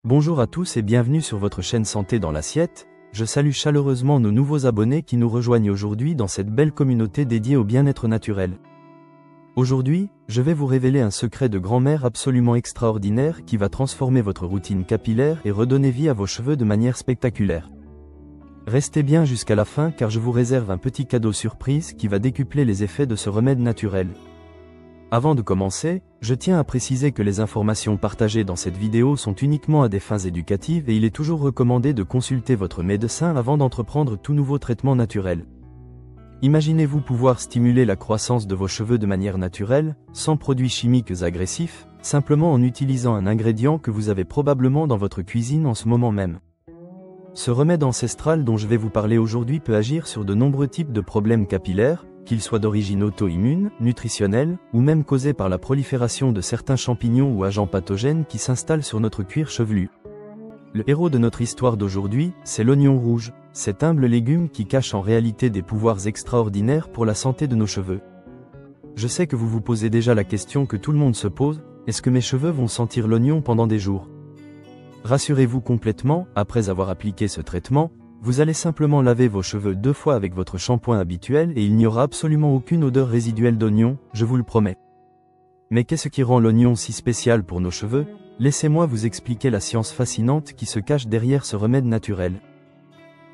Bonjour à tous et bienvenue sur votre chaîne Santé dans l'assiette. Je salue chaleureusement nos nouveaux abonnés qui nous rejoignent aujourd'hui dans cette belle communauté dédiée au bien-être naturel. Aujourd'hui, je vais vous révéler un secret de grand-mère absolument extraordinaire qui va transformer votre routine capillaire et redonner vie à vos cheveux de manière spectaculaire. Restez bien jusqu'à la fin car je vous réserve un petit cadeau surprise qui va décupler les effets de ce remède naturel. Avant de commencer, je tiens à préciser que les informations partagées dans cette vidéo sont uniquement à des fins éducatives et il est toujours recommandé de consulter votre médecin avant d'entreprendre tout nouveau traitement naturel. Imaginez-vous pouvoir stimuler la croissance de vos cheveux de manière naturelle, sans produits chimiques agressifs, simplement en utilisant un ingrédient que vous avez probablement dans votre cuisine en ce moment même. Ce remède ancestral dont je vais vous parler aujourd'hui peut agir sur de nombreux types de problèmes capillaires, qu'ils soient d'origine auto-immune, nutritionnelle, ou même causés par la prolifération de certains champignons ou agents pathogènes qui s'installent sur notre cuir chevelu. Le héros de notre histoire d'aujourd'hui, c'est l'oignon rouge, cet humble légume qui cache en réalité des pouvoirs extraordinaires pour la santé de nos cheveux. Je sais que vous vous posez déjà la question que tout le monde se pose, est-ce que mes cheveux vont sentir l'oignon pendant des jours? Rassurez-vous complètement, après avoir appliqué ce traitement, vous allez simplement laver vos cheveux 2 fois avec votre shampoing habituel et il n'y aura absolument aucune odeur résiduelle d'oignon, je vous le promets. Mais qu'est-ce qui rend l'oignon si spécial pour nos cheveux? Laissez-moi vous expliquer la science fascinante qui se cache derrière ce remède naturel.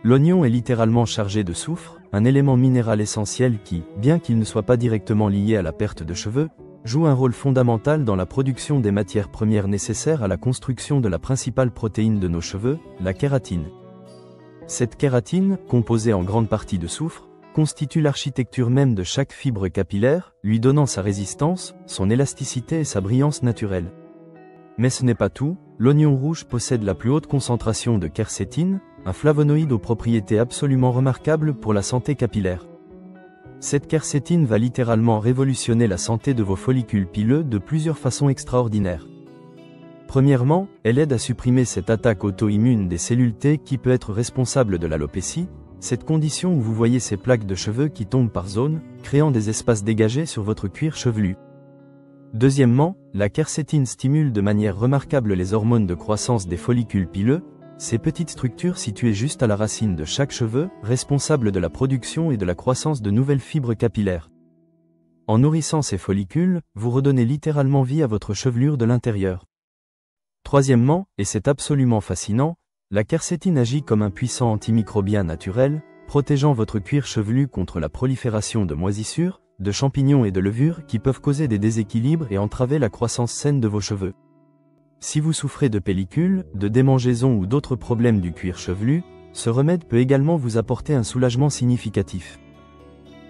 L'oignon est littéralement chargé de soufre, un élément minéral essentiel qui, bien qu'il ne soit pas directement lié à la perte de cheveux, joue un rôle fondamental dans la production des matières premières nécessaires à la construction de la principale protéine de nos cheveux, la kératine. Cette kératine, composée en grande partie de soufre, constitue l'architecture même de chaque fibre capillaire, lui donnant sa résistance, son élasticité et sa brillance naturelle. Mais ce n'est pas tout, l'oignon rouge possède la plus haute concentration de quercétine, un flavonoïde aux propriétés absolument remarquables pour la santé capillaire. Cette quercétine va littéralement révolutionner la santé de vos follicules pileux de plusieurs façons extraordinaires. Premièrement, elle aide à supprimer cette attaque auto-immune des cellules T qui peut être responsable de l'alopécie, cette condition où vous voyez ces plaques de cheveux qui tombent par zone, créant des espaces dégagés sur votre cuir chevelu. Deuxièmement, la quercétine stimule de manière remarquable les hormones de croissance des follicules pileux, ces petites structures situées juste à la racine de chaque cheveu, responsables de la production et de la croissance de nouvelles fibres capillaires. En nourrissant ces follicules, vous redonnez littéralement vie à votre chevelure de l'intérieur. Troisièmement, et c'est absolument fascinant, la quercétine agit comme un puissant antimicrobien naturel, protégeant votre cuir chevelu contre la prolifération de moisissures, de champignons et de levures qui peuvent causer des déséquilibres et entraver la croissance saine de vos cheveux. Si vous souffrez de pellicules, de démangeaisons ou d'autres problèmes du cuir chevelu, ce remède peut également vous apporter un soulagement significatif.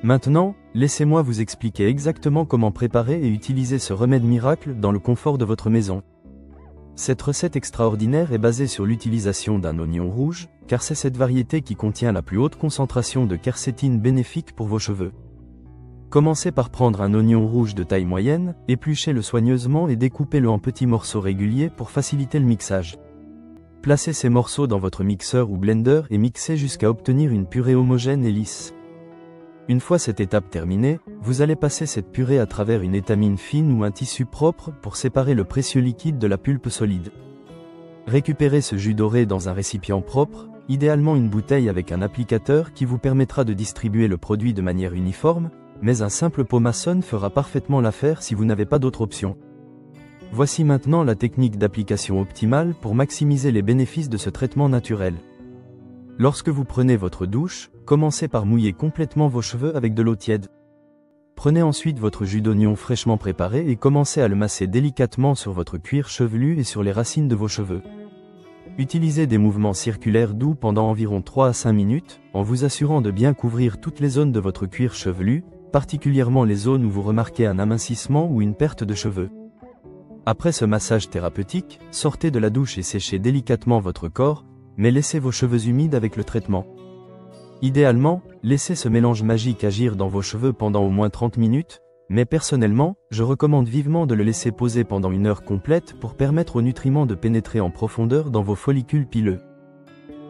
Maintenant, laissez-moi vous expliquer exactement comment préparer et utiliser ce remède miracle dans le confort de votre maison. Cette recette extraordinaire est basée sur l'utilisation d'un oignon rouge, car c'est cette variété qui contient la plus haute concentration de quercétine bénéfique pour vos cheveux. Commencez par prendre un oignon rouge de taille moyenne, épluchez-le soigneusement et découpez-le en petits morceaux réguliers pour faciliter le mixage. Placez ces morceaux dans votre mixeur ou blender et mixez jusqu'à obtenir une purée homogène et lisse. Une fois cette étape terminée, vous allez passer cette purée à travers une étamine fine ou un tissu propre pour séparer le précieux liquide de la pulpe solide. Récupérez ce jus doré dans un récipient propre, idéalement une bouteille avec un applicateur qui vous permettra de distribuer le produit de manière uniforme, mais un simple pot maçonne fera parfaitement l'affaire si vous n'avez pas d'autre option. Voici maintenant la technique d'application optimale pour maximiser les bénéfices de ce traitement naturel. Lorsque vous prenez votre douche, commencez par mouiller complètement vos cheveux avec de l'eau tiède. Prenez ensuite votre jus d'oignon fraîchement préparé et commencez à le masser délicatement sur votre cuir chevelu et sur les racines de vos cheveux. Utilisez des mouvements circulaires doux pendant environ 3 à 5 minutes, en vous assurant de bien couvrir toutes les zones de votre cuir chevelu, particulièrement les zones où vous remarquez un amincissement ou une perte de cheveux. Après ce massage thérapeutique, sortez de la douche et séchez délicatement votre corps, mais laissez vos cheveux humides avec le traitement. Idéalement, laissez ce mélange magique agir dans vos cheveux pendant au moins 30 minutes, mais personnellement, je recommande vivement de le laisser poser pendant 1 heure complète pour permettre aux nutriments de pénétrer en profondeur dans vos follicules pileux.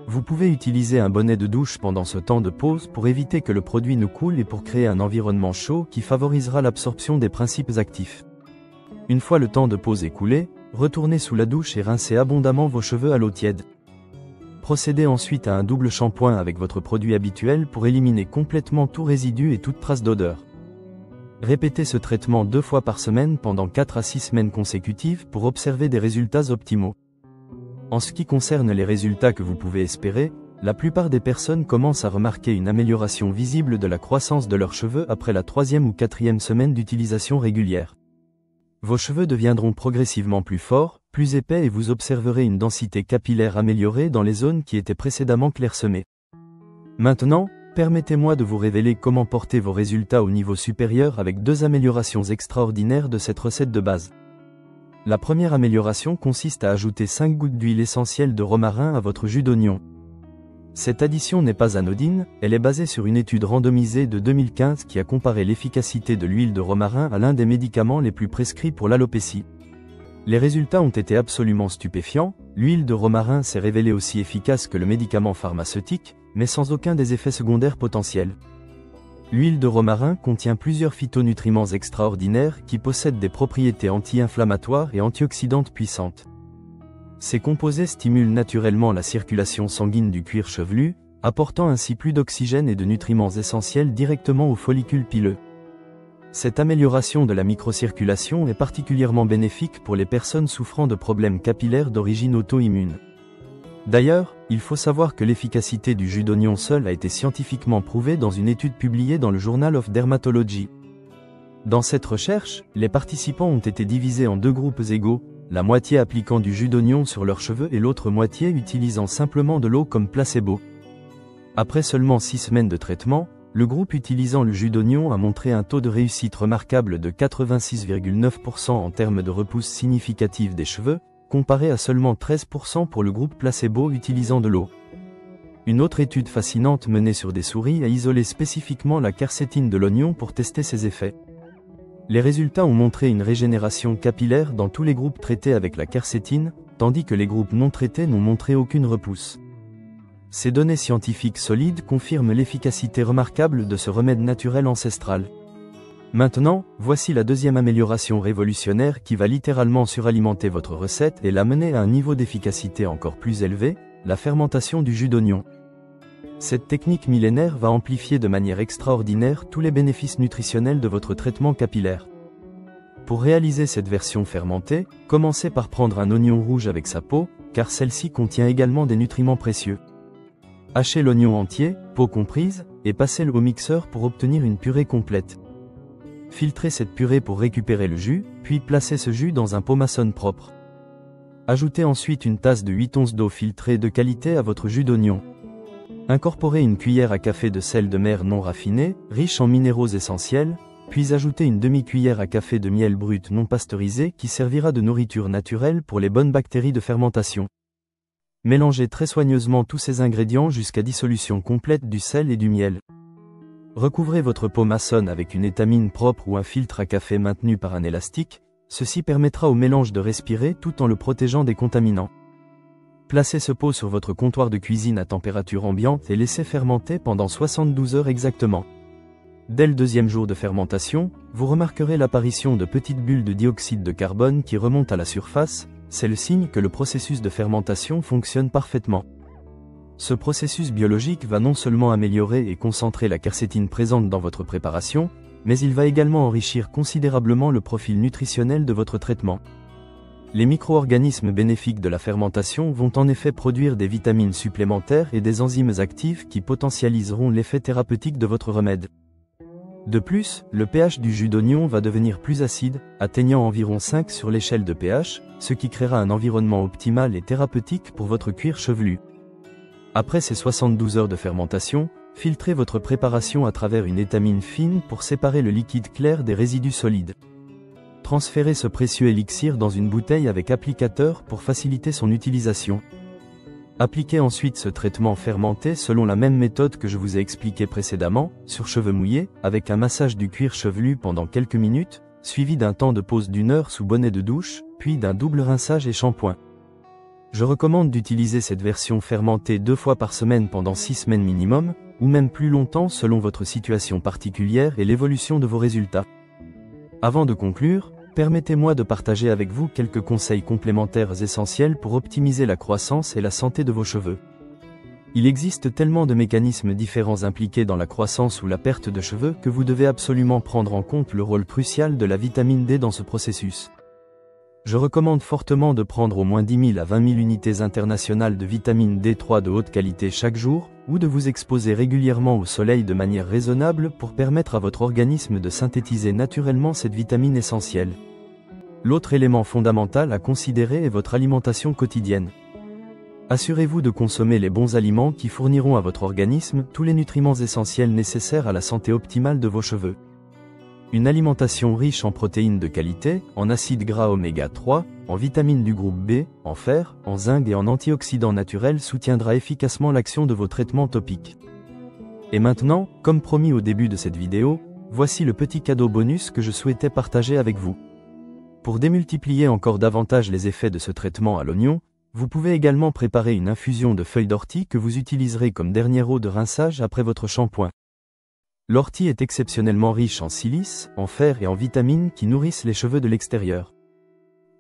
Vous pouvez utiliser un bonnet de douche pendant ce temps de pause pour éviter que le produit ne coule et pour créer un environnement chaud qui favorisera l'absorption des principes actifs. Une fois le temps de pause écoulé, retournez sous la douche et rincez abondamment vos cheveux à l'eau tiède. Procédez ensuite à un double shampoing avec votre produit habituel pour éliminer complètement tout résidu et toute trace d'odeur. Répétez ce traitement 2 fois par semaine pendant 4 à 6 semaines consécutives pour observer des résultats optimaux. En ce qui concerne les résultats que vous pouvez espérer, la plupart des personnes commencent à remarquer une amélioration visible de la croissance de leurs cheveux après la 3e ou 4e semaine d'utilisation régulière. Vos cheveux deviendront progressivement plus forts, plus épais et vous observerez une densité capillaire améliorée dans les zones qui étaient précédemment clairsemées. Maintenant, permettez-moi de vous révéler comment porter vos résultats au niveau supérieur avec 2 améliorations extraordinaires de cette recette de base. La première amélioration consiste à ajouter 5 gouttes d'huile essentielle de romarin à votre jus d'oignon. Cette addition n'est pas anodine, elle est basée sur une étude randomisée de 2015 qui a comparé l'efficacité de l'huile de romarin à l'un des médicaments les plus prescrits pour l'alopécie. Les résultats ont été absolument stupéfiants, l'huile de romarin s'est révélée aussi efficace que le médicament pharmaceutique, mais sans aucun des effets secondaires potentiels. L'huile de romarin contient plusieurs phytonutriments extraordinaires qui possèdent des propriétés anti-inflammatoires et antioxydantes puissantes. Ces composés stimulent naturellement la circulation sanguine du cuir chevelu, apportant ainsi plus d'oxygène et de nutriments essentiels directement aux follicules pileux. Cette amélioration de la microcirculation est particulièrement bénéfique pour les personnes souffrant de problèmes capillaires d'origine auto-immune. D'ailleurs, il faut savoir que l'efficacité du jus d'oignon seul a été scientifiquement prouvée dans une étude publiée dans le Journal of Dermatology. Dans cette recherche, les participants ont été divisés en 2 groupes égaux, la moitié appliquant du jus d'oignon sur leurs cheveux et l'autre moitié utilisant simplement de l'eau comme placebo. Après seulement 6 semaines de traitement, le groupe utilisant le jus d'oignon a montré un taux de réussite remarquable de 86,9% en termes de repousse significative des cheveux, comparé à seulement 13% pour le groupe placebo utilisant de l'eau. Une autre étude fascinante menée sur des souris a isolé spécifiquement la quercétine de l'oignon pour tester ses effets. Les résultats ont montré une régénération capillaire dans tous les groupes traités avec la quercétine, tandis que les groupes non traités n'ont montré aucune repousse. Ces données scientifiques solides confirment l'efficacité remarquable de ce remède naturel ancestral. Maintenant, voici la 2e amélioration révolutionnaire qui va littéralement suralimenter votre recette et la mener à un niveau d'efficacité encore plus élevé, la fermentation du jus d'oignon. Cette technique millénaire va amplifier de manière extraordinaire tous les bénéfices nutritionnels de votre traitement capillaire. Pour réaliser cette version fermentée, commencez par prendre un oignon rouge avec sa peau, car celle-ci contient également des nutriments précieux. Hachez l'oignon entier, peau comprise, et passez-le au mixeur pour obtenir une purée complète. Filtrez cette purée pour récupérer le jus, puis placez ce jus dans un pot maçonne propre. Ajoutez ensuite une tasse de 8 onces d'eau filtrée de qualité à votre jus d'oignon. Incorporez une cuillère à café de sel de mer non raffiné, riche en minéraux essentiels, puis ajoutez une demi-cuillère à café de miel brut non pasteurisé qui servira de nourriture naturelle pour les bonnes bactéries de fermentation. Mélangez très soigneusement tous ces ingrédients jusqu'à dissolution complète du sel et du miel. Recouvrez votre pot maçonne avec une étamine propre ou un filtre à café maintenu par un élastique, ceci permettra au mélange de respirer tout en le protégeant des contaminants. Placez ce pot sur votre comptoir de cuisine à température ambiante et laissez fermenter pendant 72 heures exactement. Dès le 2e jour de fermentation, vous remarquerez l'apparition de petites bulles de dioxyde de carbone qui remontent à la surface, c'est le signe que le processus de fermentation fonctionne parfaitement. Ce processus biologique va non seulement améliorer et concentrer la quercétine présente dans votre préparation, mais il va également enrichir considérablement le profil nutritionnel de votre traitement. Les micro-organismes bénéfiques de la fermentation vont en effet produire des vitamines supplémentaires et des enzymes actives qui potentialiseront l'effet thérapeutique de votre remède. De plus, le pH du jus d'oignon va devenir plus acide, atteignant environ 5 sur l'échelle de pH, ce qui créera un environnement optimal et thérapeutique pour votre cuir chevelu. Après ces 72 heures de fermentation, filtrez votre préparation à travers une étamine fine pour séparer le liquide clair des résidus solides. Transférez ce précieux élixir dans une bouteille avec applicateur pour faciliter son utilisation. Appliquez ensuite ce traitement fermenté selon la même méthode que je vous ai expliqué précédemment, sur cheveux mouillés, avec un massage du cuir chevelu pendant quelques minutes, suivi d'un temps de pause d'1 heure sous bonnet de douche, puis d'un double rinçage et shampoing. Je recommande d'utiliser cette version fermentée 2 fois par semaine pendant 6 semaines minimum, ou même plus longtemps selon votre situation particulière et l'évolution de vos résultats. Avant de conclure, permettez-moi de partager avec vous quelques conseils complémentaires essentiels pour optimiser la croissance et la santé de vos cheveux. Il existe tellement de mécanismes différents impliqués dans la croissance ou la perte de cheveux que vous devez absolument prendre en compte le rôle crucial de la vitamine D dans ce processus. Je recommande fortement de prendre au moins 10 000 à 20 000 unités internationales de vitamine D3 de haute qualité chaque jour, ou de vous exposer régulièrement au soleil de manière raisonnable pour permettre à votre organisme de synthétiser naturellement cette vitamine essentielle. L'autre élément fondamental à considérer est votre alimentation quotidienne. Assurez-vous de consommer les bons aliments qui fourniront à votre organisme tous les nutriments essentiels nécessaires à la santé optimale de vos cheveux. Une alimentation riche en protéines de qualité, en acides gras oméga 3, en vitamines du groupe B, en fer, en zinc et en antioxydants naturels soutiendra efficacement l'action de vos traitements topiques. Et maintenant, comme promis au début de cette vidéo, voici le petit cadeau bonus que je souhaitais partager avec vous. Pour démultiplier encore davantage les effets de ce traitement à l'oignon, vous pouvez également préparer une infusion de feuilles d'ortie que vous utiliserez comme dernière eau de rinçage après votre shampoing. L'ortie est exceptionnellement riche en silice, en fer et en vitamines qui nourrissent les cheveux de l'extérieur.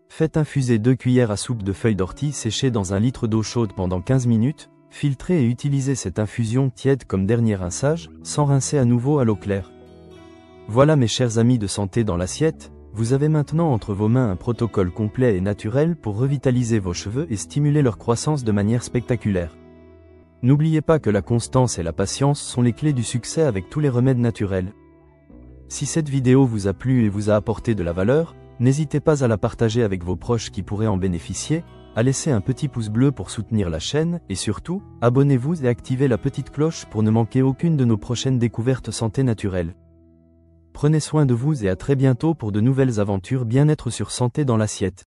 Faites infuser 2 cuillères à soupe de feuilles d'ortie séchées dans 1 litre d'eau chaude pendant 15 minutes, filtrez et utilisez cette infusion tiède comme dernier rinçage, sans rincer à nouveau à l'eau claire. Voilà mes chers amis de Santé dans l'assiette, vous avez maintenant entre vos mains un protocole complet et naturel pour revitaliser vos cheveux et stimuler leur croissance de manière spectaculaire. N'oubliez pas que la constance et la patience sont les clés du succès avec tous les remèdes naturels. Si cette vidéo vous a plu et vous a apporté de la valeur, n'hésitez pas à la partager avec vos proches qui pourraient en bénéficier, à laisser un petit pouce bleu pour soutenir la chaîne, et surtout, abonnez-vous et activez la petite cloche pour ne manquer aucune de nos prochaines découvertes santé naturelle. Prenez soin de vous et à très bientôt pour de nouvelles aventures bien-être sur Santé dans l'assiette.